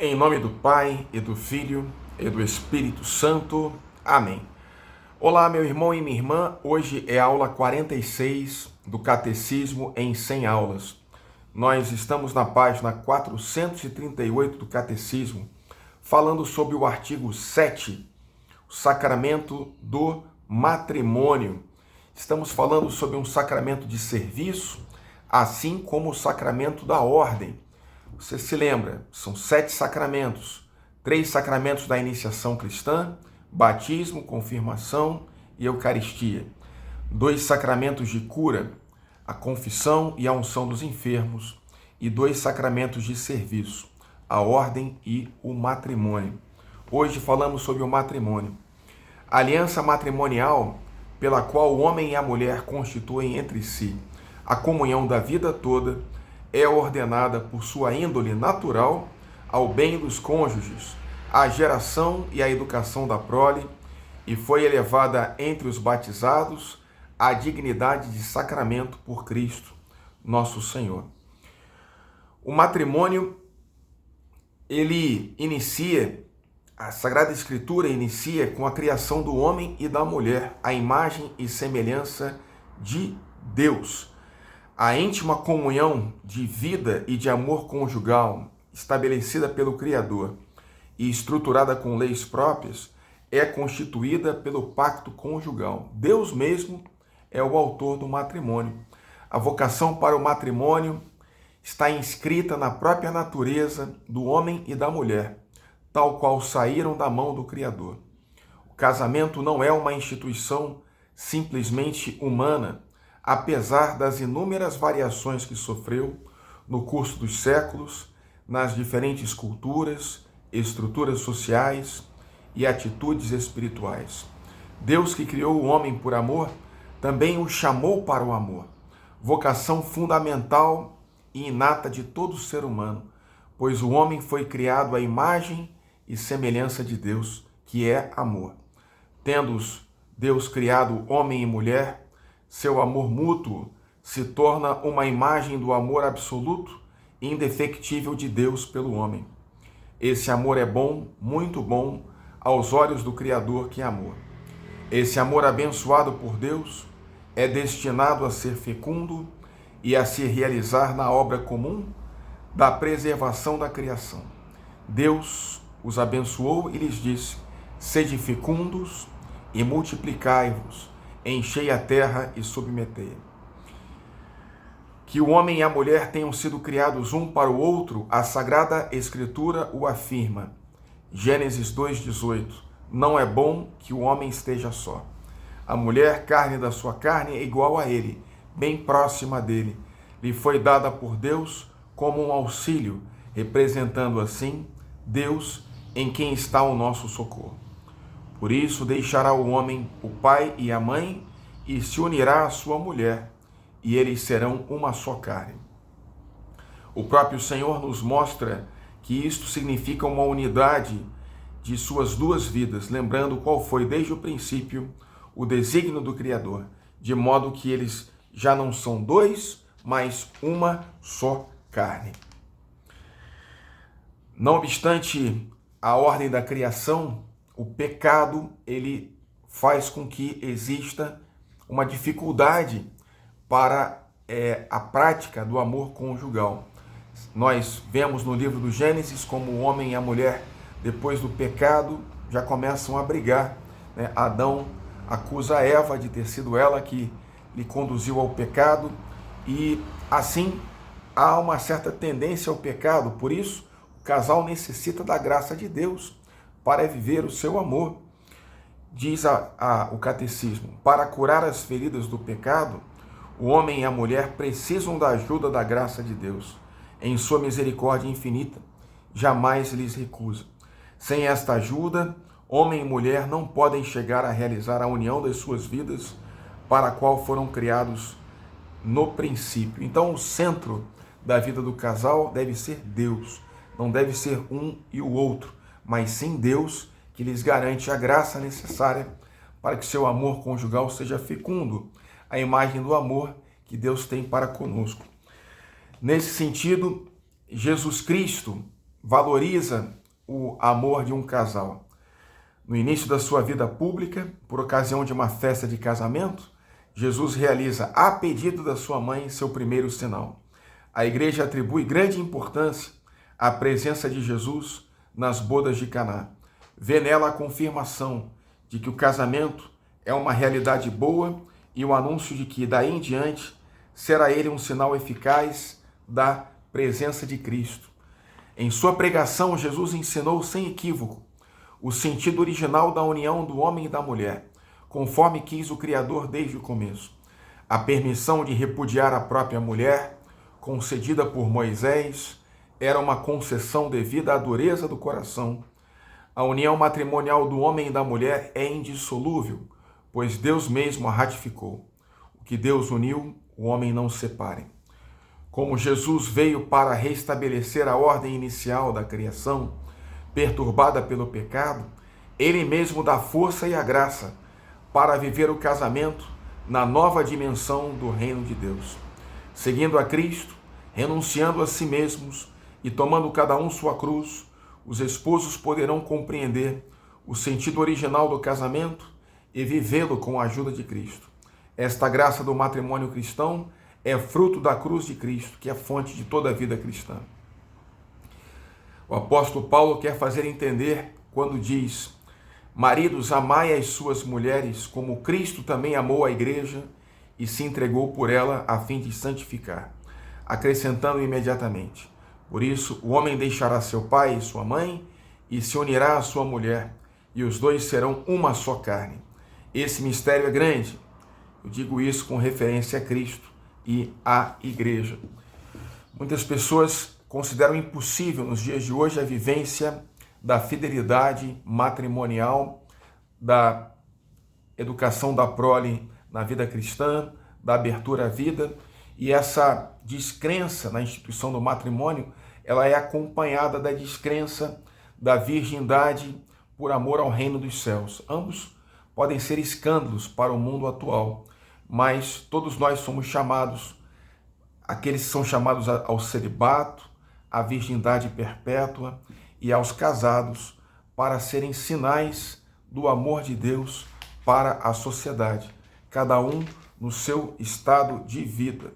Em nome do Pai, e do Filho, e do Espírito Santo. Amém. Olá, meu irmão e minha irmã. Hoje é a aula 46 do Catecismo em 100 aulas. Nós estamos na página 438 do Catecismo, falando sobre o artigo 7, o sacramento do matrimônio. Estamos falando sobre um sacramento de serviço, assim como o sacramento da ordem. Você se lembra, são 7 sacramentos, 3 sacramentos da iniciação cristã, batismo, confirmação e Eucaristia. 2 sacramentos de cura, a confissão e a unção dos enfermos, e 2 sacramentos de serviço, a ordem e o matrimônio. Hoje falamos sobre o matrimônio. A aliança matrimonial pela qual o homem e a mulher constituem entre si a comunhão da vida toda é ordenada por sua índole natural ao bem dos cônjuges, à geração e à educação da prole, e foi elevada entre os batizados à dignidade de sacramento por Cristo, nosso Senhor. O matrimônio, a Sagrada Escritura inicia com a criação do homem e da mulher, à imagem e semelhança de Deus. A íntima comunhão de vida e de amor conjugal, estabelecida pelo Criador e estruturada com leis próprias, é constituída pelo pacto conjugal. Deus mesmo é o autor do matrimônio. A vocação para o matrimônio está inscrita na própria natureza do homem e da mulher, tal qual saíram da mão do Criador. O casamento não é uma instituição simplesmente humana, apesar das inúmeras variações que sofreu no curso dos séculos, nas diferentes culturas, estruturas sociais e atitudes espirituais. Deus, que criou o homem por amor, também o chamou para o amor, vocação fundamental e inata de todo ser humano, pois o homem foi criado à imagem e semelhança de Deus, que é amor. Tendo Deus criado homem e mulher, seu amor mútuo se torna uma imagem do amor absoluto e indefectível de Deus pelo homem. Esse amor é bom, muito bom, aos olhos do Criador, que é amor. Esse amor abençoado por Deus é destinado a ser fecundo e a se realizar na obra comum da preservação da criação. Deus os abençoou e lhes disse: sede fecundos e multiplicai-vos, enchei a terra e submetei-a. Que o homem e a mulher tenham sido criados um para o outro, a Sagrada Escritura o afirma. Gênesis 2,18. Não é bom que o homem esteja só. A mulher, carne da sua carne, é igual a ele, bem próxima dele. Lhe foi dada por Deus como um auxílio, representando assim Deus em quem está o nosso socorro. Por isso deixará o homem o pai e a mãe e se unirá à sua mulher, e eles serão uma só carne. O próprio Senhor nos mostra que isto significa uma unidade de suas duas vidas, lembrando qual foi desde o princípio o desígnio do Criador, de modo que eles já não são dois, mas uma só carne. Não obstante a ordem da criação, o pecado, ele faz com que exista uma dificuldade para a prática do amor conjugal. Nós vemos no livro do Gênesis como o homem e a mulher, depois do pecado, já começam a brigar. Adão acusa Eva de ter sido ela que lhe conduziu ao pecado, e assim há uma certa tendência ao pecado. Por isso, o casal necessita da graça de Deus para viver o seu amor. Diz o Catecismo: para curar as feridas do pecado, o homem e a mulher precisam da ajuda da graça de Deus. Em sua misericórdia infinita, jamais lhes recusa. Sem esta ajuda, homem e mulher não podem chegar a realizar a união das suas vidas, para a qual foram criados no princípio. Então, o centro da vida do casal deve ser Deus. Não deve ser um e o outro, mas sim Deus, que lhes garante a graça necessária para que seu amor conjugal seja fecundo, a imagem do amor que Deus tem para conosco. Nesse sentido, Jesus Cristo valoriza o amor de um casal. No início da sua vida pública, por ocasião de uma festa de casamento, Jesus realiza, a pedido da sua mãe, seu primeiro sinal. A igreja atribui grande importância à presença de Jesus nas bodas de Caná. Vê nela a confirmação de que o casamento é uma realidade boa e o anúncio de que, daí em diante, será ele um sinal eficaz da presença de Cristo. Em sua pregação, Jesus ensinou sem equívoco o sentido original da união do homem e da mulher, conforme quis o Criador desde o começo. A permissão de repudiar a própria mulher, concedida por Moisés, era uma concessão devida à dureza do coração. A união matrimonial do homem e da mulher é indissolúvel, pois Deus mesmo a ratificou. O que Deus uniu, o homem não separe. Como Jesus veio para restabelecer a ordem inicial da criação, perturbada pelo pecado, ele mesmo dá força e a graça para viver o casamento na nova dimensão do reino de Deus. Seguindo a Cristo, renunciando a si mesmos e tomando cada um sua cruz, os esposos poderão compreender o sentido original do casamento e vivê-lo com a ajuda de Cristo. Esta graça do matrimônio cristão é fruto da cruz de Cristo, que é fonte de toda a vida cristã. O apóstolo Paulo quer fazer entender quando diz: maridos, amai as suas mulheres, como Cristo também amou a igreja e se entregou por ela a fim de santificar, acrescentando imediatamente: por isso o homem deixará seu pai e sua mãe e se unirá à sua mulher, e os dois serão uma só carne. Esse mistério é grande. Eu digo isso com referência a Cristo e à igreja. Muitas pessoas consideram impossível nos dias de hoje a vivência da fidelidade matrimonial, da educação da prole na vida cristã, da abertura à vida, e essa descrença na instituição do matrimônio, ela é acompanhada da descrença da virgindade por amor ao reino dos céus. Ambos podem ser escândalos para o mundo atual, mas todos nós somos chamados, aqueles que são chamados ao celibato, à virgindade perpétua e aos casados, para serem sinais do amor de Deus para a sociedade, cada um no seu estado de vida.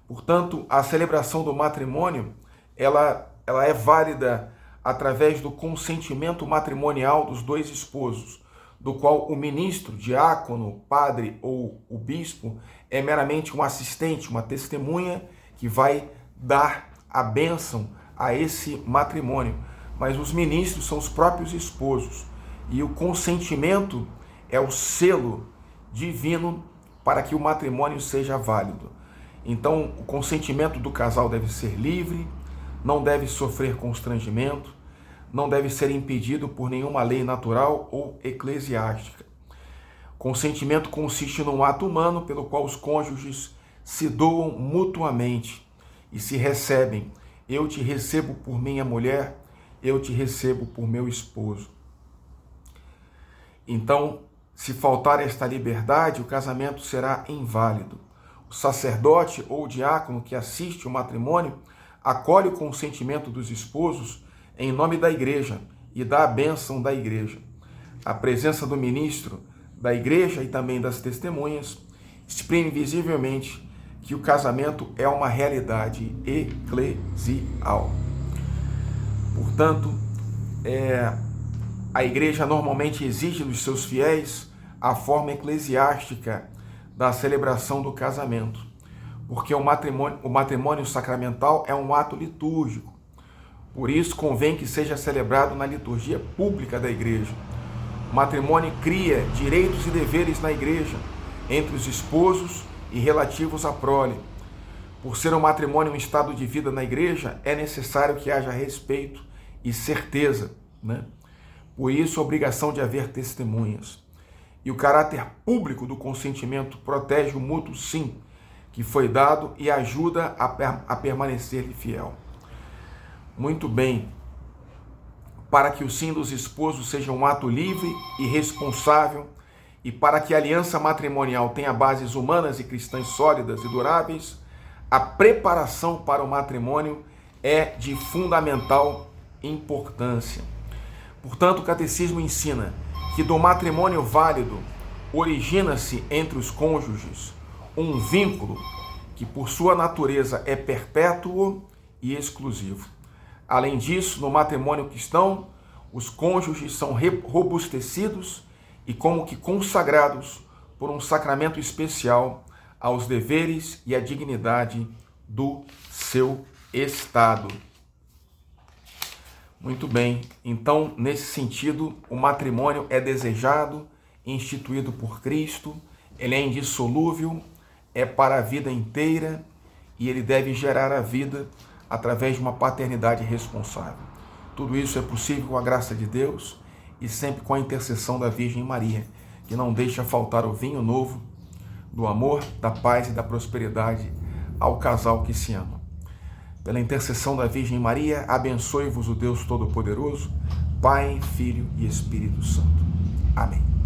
Portanto, a celebração do matrimônio, ela é válida através do consentimento matrimonial dos dois esposos, do qual o ministro, diácono, padre ou o bispo é meramente um assistente, uma testemunha que vai dar a bênção a esse matrimônio. Mas os ministros são os próprios esposos e o consentimento é o selo divino para que o matrimônio seja válido. Então, o consentimento do casal deve ser livre, não deve sofrer constrangimento, não deve ser impedido por nenhuma lei natural ou eclesiástica. Consentimento consiste num ato humano pelo qual os cônjuges se doam mutuamente e se recebem. Eu te recebo por minha mulher, eu te recebo por meu esposo. Então, se faltar esta liberdade, o casamento será inválido. O sacerdote ou o diácono que assiste o matrimônio acolhe o consentimento dos esposos em nome da igreja e dá a bênção da igreja. A presença do ministro da igreja e também das testemunhas exprime visivelmente que o casamento é uma realidade eclesial. Portanto, a igreja normalmente exige dos seus fiéis a forma eclesiástica da celebração do casamento, porque o matrimônio sacramental é um ato litúrgico. Por isso, convém que seja celebrado na liturgia pública da igreja. O matrimônio cria direitos e deveres na igreja, entre os esposos e relativos à prole. Por ser um matrimônio um estado de vida na igreja, é necessário que haja respeito e certeza, né? Por isso, a obrigação de haver testemunhas. E o caráter público do consentimento protege o mútuo sim, que foi dado e ajuda a permanecer fiel. Muito bem. Para que o sim dos esposos seja um ato livre e responsável, e para que a aliança matrimonial tenha bases humanas e cristãs sólidas e duráveis, a preparação para o matrimônio é de fundamental importância. Portanto, o catecismo ensina que do matrimônio válido origina-se entre os cônjuges um vínculo que, por sua natureza, é perpétuo e exclusivo. Além disso, no matrimônio cristão, os cônjuges são robustecidos e como que consagrados por um sacramento especial aos deveres e à dignidade do seu estado. Muito bem, então, nesse sentido, o matrimônio é desejado, instituído por Cristo, ele é indissolúvel, é para a vida inteira e ele deve gerar a vida através de uma paternidade responsável. Tudo isso é possível com a graça de Deus e sempre com a intercessão da Virgem Maria, que não deixa faltar o vinho novo do amor, da paz e da prosperidade ao casal que se ama. Pela intercessão da Virgem Maria, abençoe-vos o Deus Todo-Poderoso, Pai, Filho e Espírito Santo. Amém.